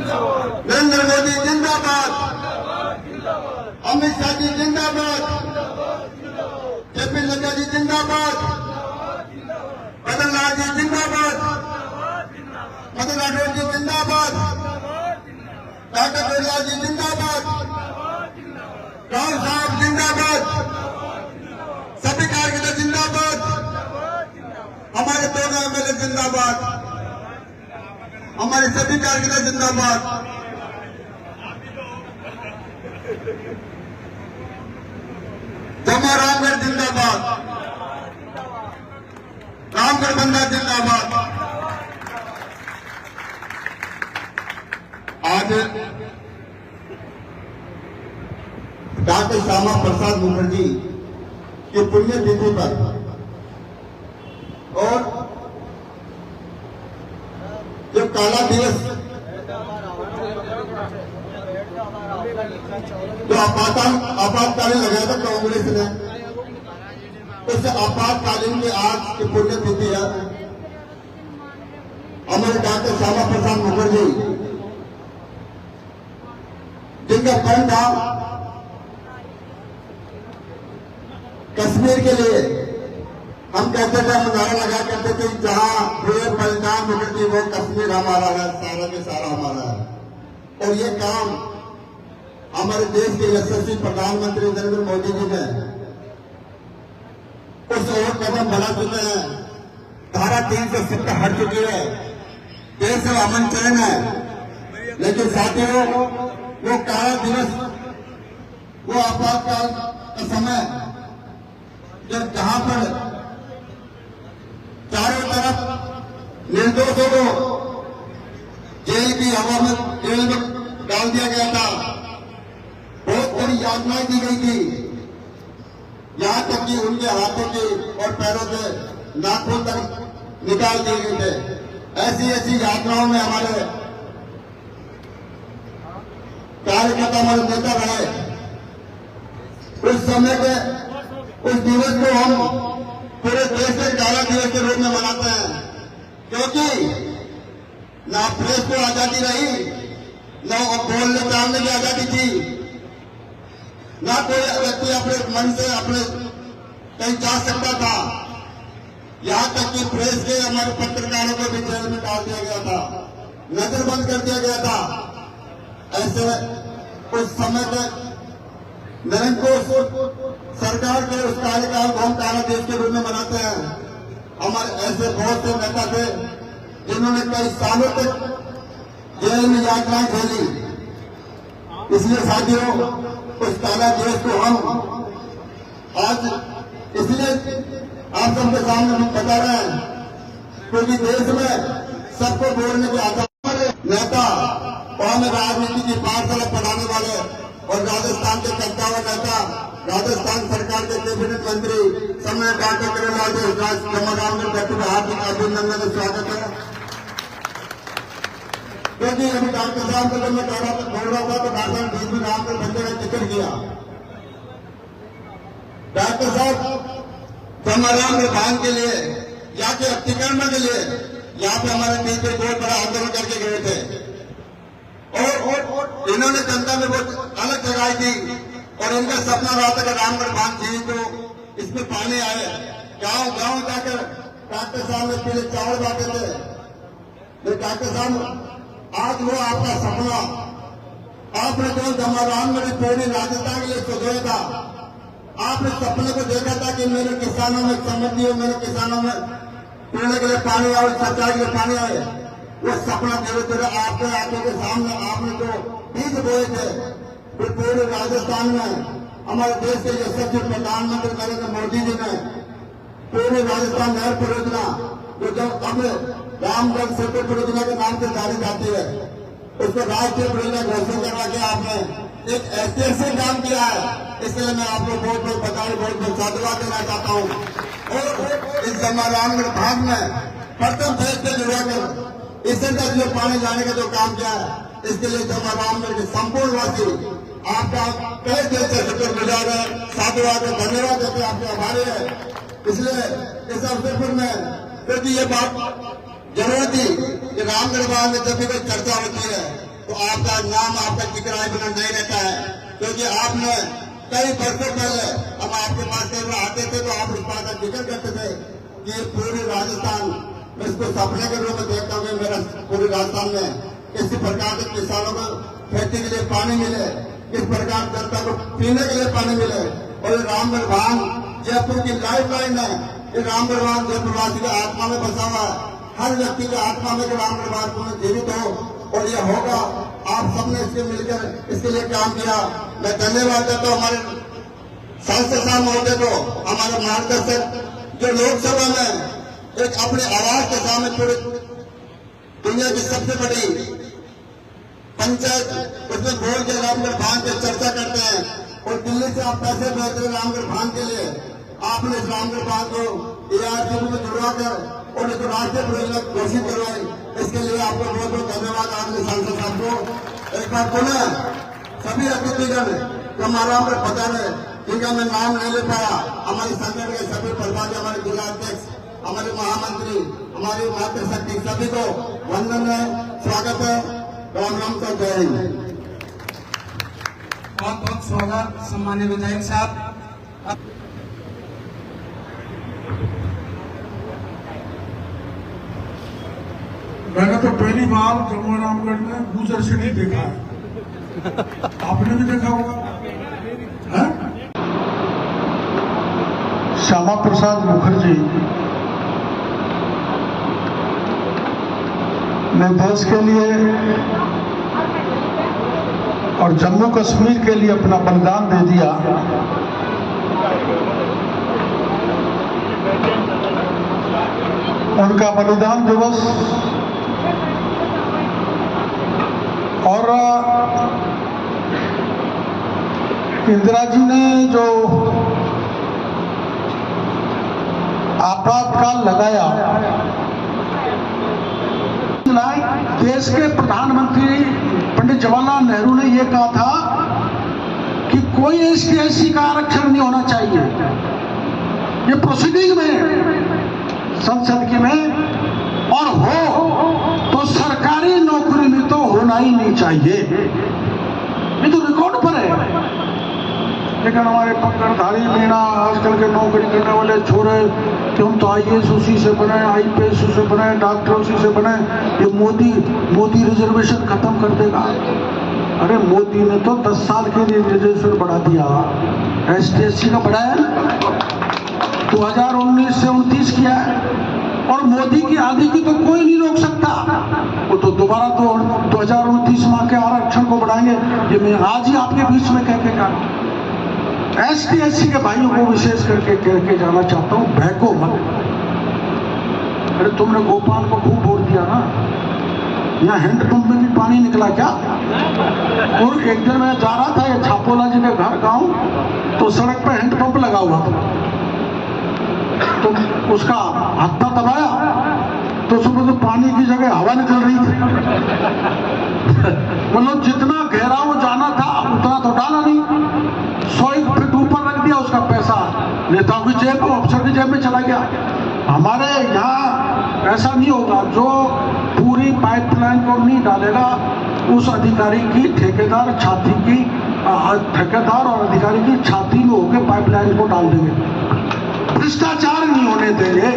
नरेंद्र मोदी जिंदाबाद, अमित शाह जी जिंदाबाद, जेपी नड्डा जी जिंदाबाद, मदन लाल जी जिंदाबाद, मदन राठौर जी जिंदाबाद, डॉक्टर बिरला जी जिंदाबाद, राहुल साहब जिंदाबाद, सभी कार्यकर्ता जिंदाबाद, हमारे दोनों एमएलए जिंदाबाद, हमारे सभी कार्यकर्ता जिंदाबाद। जमा रामगढ़ जिंदाबाद, रामगढ़ बंदा जिंदाबाद। आज डॉक्टर श्यामा प्रसाद मुखर्जी की पुण्यतिथि पर और जो काला दिवस जो आपातकालीन लगाया था कांग्रेस ने, उस आपातकालीन की आज की पुण्यतिथि है। हमारे डॉक्टर श्यामा प्रसाद मुखर्जी जिनका कर्म था कश्मीर के लिए, हम कहते थे, हम नारा लगा करते थे, जहां हुए बलिदान मुखर्जी वो कश्मीर हमारा है, सारा के सारा हमारा है। और ये काम हमारे देश के यशस्वी प्रधानमंत्री नरेंद्र मोदी जी ने उस और कदम बढ़ा चुके हैं। धारा 370 हट चुकी है, देश में अमन चैन है। लेकिन साथियों, वो काला दिवस, वो आपातकाल का समय जब जहां पर चारों तरफ निर्दोषों को जेल की हवा में जेल में डाल दिया गया था, बहुत बड़ी यातनाएं दी गई थी, यहां तक कि उनके हाथों के और पैरों से नाखून तक निकाल दिए गए थे। ऐसी ऐसी यातनाओं में हमारे कार्यकर्ता, हमारे नेता रहे। उस समय के उस दिवस को हम पूरे देश में काला दिवस के रूप में मनाते हैं, क्योंकि ना प्रेस को आजादी रही, न बोलने चालने की आजादी थी, ना कोई व्यक्ति अपने मन से अपने कहीं जा सकता था। यहां तक कि प्रेस के हमारे पत्रकारों को भी जेल में डाल दिया गया था, नजरबंद कर दिया गया था। ऐसे उस समय तक नरेंद्र सरकार के उस कार्यकाल को हम काला देश के रूप में मनाते हैं। हमारे ऐसे बहुत से नेता थे जिन्होंने कई सालों तक जेल में यात्राएं झेली। इसलिए साथियों, उस काला देश को हम आज इसलिए आप सबके सामने हम बता रहे हैं, क्योंकि देश में सबको बोलने के आधार नेता और हमें राजनीति की पाठशाला पढ़ाने वाले और राजस्थान के करता हुआ नेता, राजस्थान सरकार के कैबिनेट मंत्री समय डॉक्टर करेलाल जमाराम ने डॉक्टर हार्दिक अभिनंदन स्वागत है। क्योंकि अभी डॉक्टर साहब को जब मैं बोल रहा था तो डॉक्टर बीच में राम के बंदे ने जिक्र किया। डॉक्टर साहब जमाराम निर्माण के लिए या के अतिक्रमण के लिए यहाँ पे हमारे बीच में बहुत बड़ा आंदोलन करके गए थे और इन्होंने जनता में बहुत अलग जगाई थी और इनका सपना रहा था कि रामगढ़ बांध जी को इसमें पानी आए। गांव गांव जाकर डॉक्टर साहब ने पीले चावल बांटे थे। डॉक्टर साहब, आज वो आपका सपना, आपने जो जमाराम में पूरी राजस्थान के लिए सोचा था, आपने सपने को देखा था कि मेरे किसानों में समृद्धि हो, मेरे किसानों में पीने के लिए पानी आए, सिंचाई के लिए पानी आए। वो सपना धीरे धीरे आपके आंखों के सामने आपने जो बीज बोए थे, फिर पूरे राजस्थान में हमारे देश के यशस्वी प्रधानमंत्री नरेंद्र मोदी जी ने पूरे राजस्थान नहर परियोजना, जो जब अब रामगढ़ सेतु परियोजना के नाम से जानी जाती है, उसको राष्ट्रीय परियोजना घोषित करवा के आपने एक ऐतिहासिक काम किया है। इसलिए मैं आपको बहुत बहुत बधाई, बहुत बहुत साधुवाद देना चाहता हूँ। और इस जमारामगढ़ भाग में प्रथम फेज से जुड़ा कर इससे तक जो पानी लाने का जो काम किया है, इसके लिए जमारामगढ़ के संपूर्ण वासी आपका कई दिल से शुक्रगुजार है, साधुवाद है, धन्यवाद देते आपके आभारी है। इसलिए इस अवसर पर मैं, क्योंकि ये बात जरूरी थी कि रामगढ़ बांध में जब भी कोई चर्चा होती है तो आपका नाम, आपका जिक्र आए बिना नहीं रहता है, क्योंकि आपने कई वर्षों पहले हम आपके पास कई आते थे तो आप इस बात का जिक्र करते थे कि पूरे राजस्थान, मैं इसको सपने के रूप में देखता हूँ कि मेरा पूरे राजस्थान में किसी प्रकार के किसानों को खेती के लिए पानी मिले, किस प्रकार जनता को पीने के लिए पानी मिले। और ये रामगढ़ बांध जयपुर की लाइफ लाइन है। ये रामगढ़ बांध जयपुरवासी की आत्मा में बसा हुआ है, हर व्यक्ति की आत्मा में रामगढ़ बांध पुनः जीवित हो, और ये होगा। आप सबने इसके मिलकर इसके लिए काम किया। मैं धन्यवाद देता हूँ हमारे सांसद साहब महोदय को, हमारे मार्गदर्शक, जो लोकसभा में एक अपने आवाज के सामने पूरे दुनिया की सबसे बड़ी पंचायत उसमें बोल के रामगढ़ बांध की चर्चा करते हैं, और दिल्ली से आप पैसे भेजते हैं रामगढ़ बांध के लिए। आपने इस रामगढ़ बांध को ARC में जुड़वा कर और इसको राष्ट्रीय परियोजना घोषित करवाई, इसके लिए आपको बहुत बहुत धन्यवाद। आपके सांसद साहब को एक बार पुनः सभी अतिथिगण हमारा पता है, जिनका मैं नाम नहीं ले पाया, हमारे संगठन के सभी प्रभारी, हमारे जिला अध्यक्ष, हमारे महामंत्री, हमारे मार्गदर्शक, सभी को वंदन है, स्वागत है, राम राम का जय हिंद। बहुत बहुत स्वागत सम्मान्य विधायक साहब। मैंने तो पहली बार जम्मू रामगढ़ में गुजर से नहीं देखा है, आपने भी देखा होगा। श्यामा प्रसाद मुखर्जी ने देश के लिए और जम्मू कश्मीर के लिए अपना बलिदान दे दिया। उनका बलिदान दिवस और इंदिरा जी ने जो आपातकाल लगाया, देश के प्रधानमंत्री पंडित जवाहरलाल नेहरू ने यह कहा था कि कोई ST/SC का आरक्षण नहीं होना चाहिए। ये प्रोसीडिंग में संसद की में और हो तो सरकारी नौकरी में तो होना ही नहीं चाहिए, ये तो रिकॉर्ड पर है। लेकिन हमारे पकड़धारी मीणा आजकल के नौकरी करने वाले छोरे कि हम तो IAS उसी से बने, IPS उसी से बने, डॉक्टर उसी से बने, ये मोदी रिजर्वेशन खत्म कर देगा। अरे मोदी ने तो 10 साल के लिए रिजर्वेशन बढ़ा दिया, ST/SC का बढ़ाया 2019 से 29 किया है, और मोदी की आदि की तो कोई नहीं रोक सकता। वो तो दोबारा 2029 माह के आरक्षण को बढ़ाएंगे। ये मैं आज ही आपके बीच में कह के कहा, ST/SC के भाइयों को विशेष करके कह के जाना चाहता हूँ, बहको मत। अरे तुमने भोपाल को खूब वोट दिया ना, यहाँ हैंडपंप में भी पानी निकला क्या? और एक दिन मैं जा रहा था ये छापोला जी के घर गांव, तो सड़क पे हैंडपंप लगा हुआ था, तो उसका हत्था दबाया तो सुबह तो पानी की जगह हवा निकल रही थी। मतलब जितना गहराव जाना था उतना तो डाला नहीं, 100 फीट ऊपर रख दिया, उसका पैसा नेताओं की जेब में, अफसर की जेब में चला गया। हमारे यहाँ ऐसा नहीं होगा, जो पूरी पाइपलाइन को नहीं डालेगा उस अधिकारी की ठेकेदार और अधिकारी की छाती में होकर पाइपलाइन को डाल देंगे। भ्रष्टाचार नहीं होने देंगे।